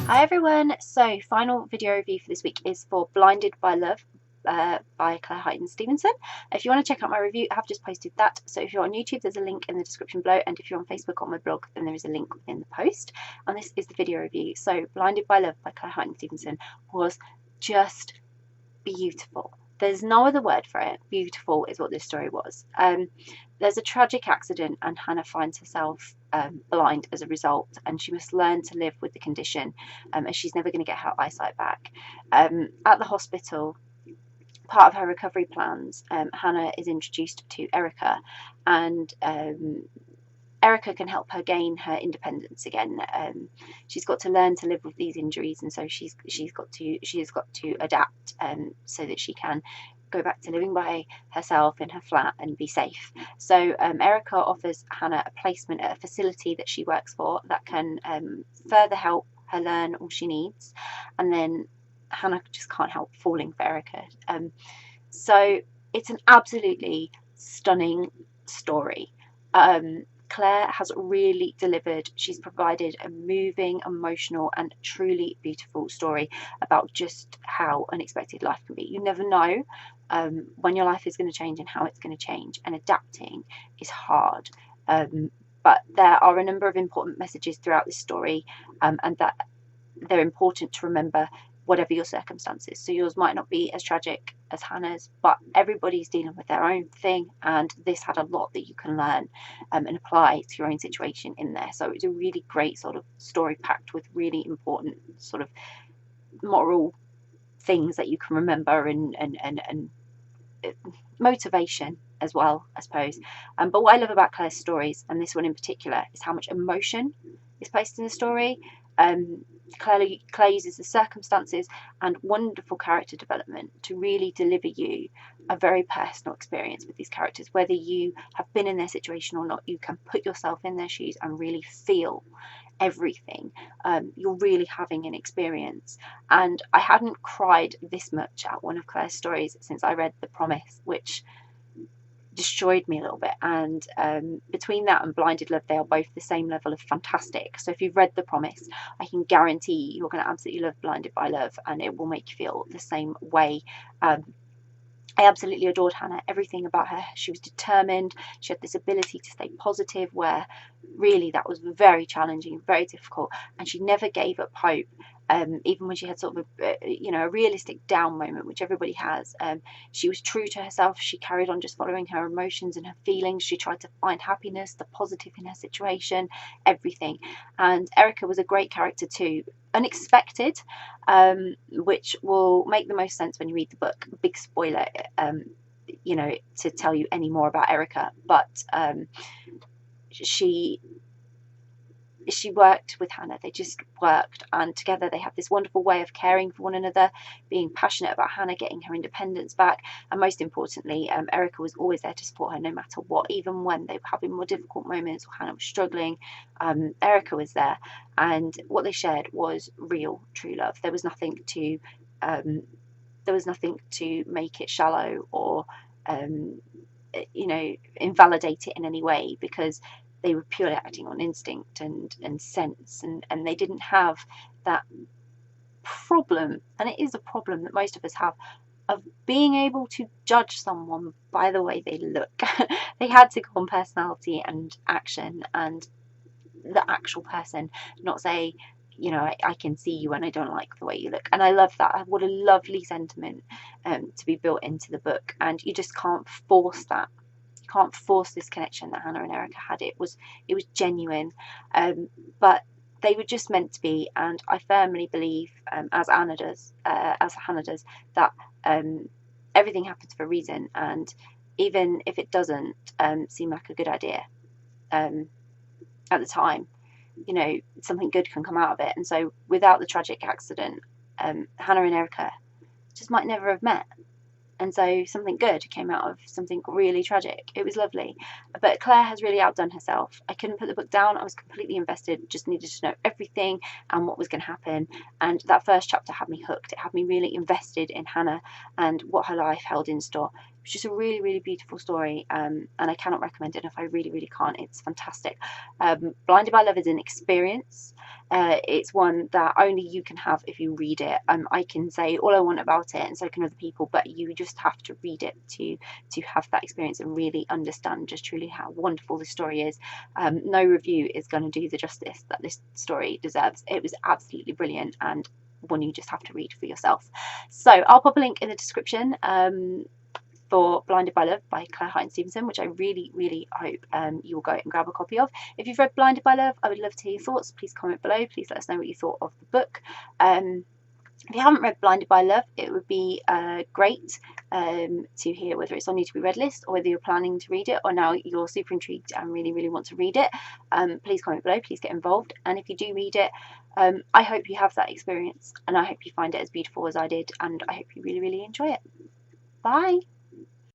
Hi everyone, so final video review for this week is for Blinded by Love by Highton Stevenson. If you want to check out my review, I have just posted that. So if you're on YouTube, there's a link in the description below, and if you're on Facebook on my blog, then there is a link in the post. And this is the video review. So Blinded by Love by Highton Stevenson was just beautiful. There's no other word for it. Beautiful is what this story was. There's a tragic accident and Hannah finds herself blind as a result, and she must learn to live with the condition, as she's never going to get her eyesight back. At the hospital, part of her recovery plans, Hannah is introduced to Erica, and Erica can help her gain her independence again. She's got to learn to live with these injuries, and so she has got to adapt so that she can go back to living by herself in her flat and be safe. So Erica offers Hannah a placement at a facility that she works for that can further help her learn all she needs, and then Hannah just can't help falling for Erica. So it's an absolutely stunning story. Claire has really delivered. She's provided a moving, emotional, and truly beautiful story about just how unexpected life can be. You never know when your life is going to change and how it's going to change, and adapting is hard. But there are a number of important messages throughout this story, and that they're important to remember whatever your circumstances. So yours might not be as tragic as Hannah's, but everybody's dealing with their own thing, and this had a lot that you can learn and apply to your own situation in there. So it's a really great sort of story packed with really important sort of moral things that you can remember, and motivation as well, I suppose. But what I love about Claire's stories, and this one in particular, is how much emotion is placed in the story. Claire uses the circumstances and wonderful character development to really deliver you a very personal experience with these characters. Whether you have been in their situation or not, you can put yourself in their shoes and really feel everything. You're really having an experience. And I hadn't cried this much at one of Claire's stories since I read The Promise, which destroyed me a little bit. And between that and Blinded Love, they are both the same level of fantastic. So if you've read The Promise, I can guarantee you're going to absolutely love Blinded by Love, and it will make you feel the same way. I absolutely adored Hannah. Everything about her, she was determined. She had this ability to stay positive, where really that was very challenging, very difficult, and she never gave up hope. Even when she had sort of a realistic down moment, which everybody has, she was true to herself. She carried on just following her emotions and her feelings. She tried to find happiness, the positive in her situation, everything. And Erica was a great character too, unexpected, which will make the most sense when you read the book. Big spoiler, to tell you any more about Erica, but she worked with Hannah. They just worked, and together they had this wonderful way of caring for one another, being passionate about Hannah getting her independence back, and most importantly, Erica was always there to support her no matter what. Even when they were having more difficult moments or Hannah was struggling, Erica was there, and what they shared was real, true love. There was nothing to make it shallow or invalidate it in any way, because they were purely acting on instinct and sense, and they didn't have that problem, and it is a problem that most of us have, of being able to judge someone by the way they look. They had to go on personality and action and the actual person, not say, I can see you and I don't like the way you look. And I love that. What a lovely sentiment to be built into the book, and you just can't force that. You can't force this connection that Hannah and Erica had. It was genuine, but they were just meant to be. And I firmly believe, as Hannah does, that everything happens for a reason, and even if it doesn't seem like a good idea at the time, something good can come out of it. And so without the tragic accident, Hannah and Erica just might never have met. And so something good came out of something really tragic. It was lovely. But Claire has really outdone herself. I couldn't put the book down. I was completely invested, just needed to know everything and what was going to happen. And that first chapter had me hooked. It had me really invested in Hannah and what her life held in store. It was just a really, really beautiful story. And I cannot recommend it enough. I really, really can't. It's fantastic. Blinded by Love is an experience. It's one that only you can have if you read it. I can say all I want about it, and so can other people, but you just have to read it to have that experience and really understand just truly how wonderful the story is. No review is going to do the justice that this story deserves. It was absolutely brilliant, and one you just have to read for yourself. So I'll pop a link in the description for Blinded by Love by Highton Stevenson, which I really, really hope you will go and grab a copy of. If you've read Blinded by Love, I would love to hear your thoughts. Please comment below. Please let us know what you thought of the book. If you haven't read Blinded by Love, it would be great to hear whether it's on your to be read list, or whether you're planning to read it, or now you're super intrigued and really, really want to read it. Please comment below, please get involved. And if you do read it, I hope you have that experience, and I hope you find it as beautiful as I did, and I hope you really, really enjoy it. Bye.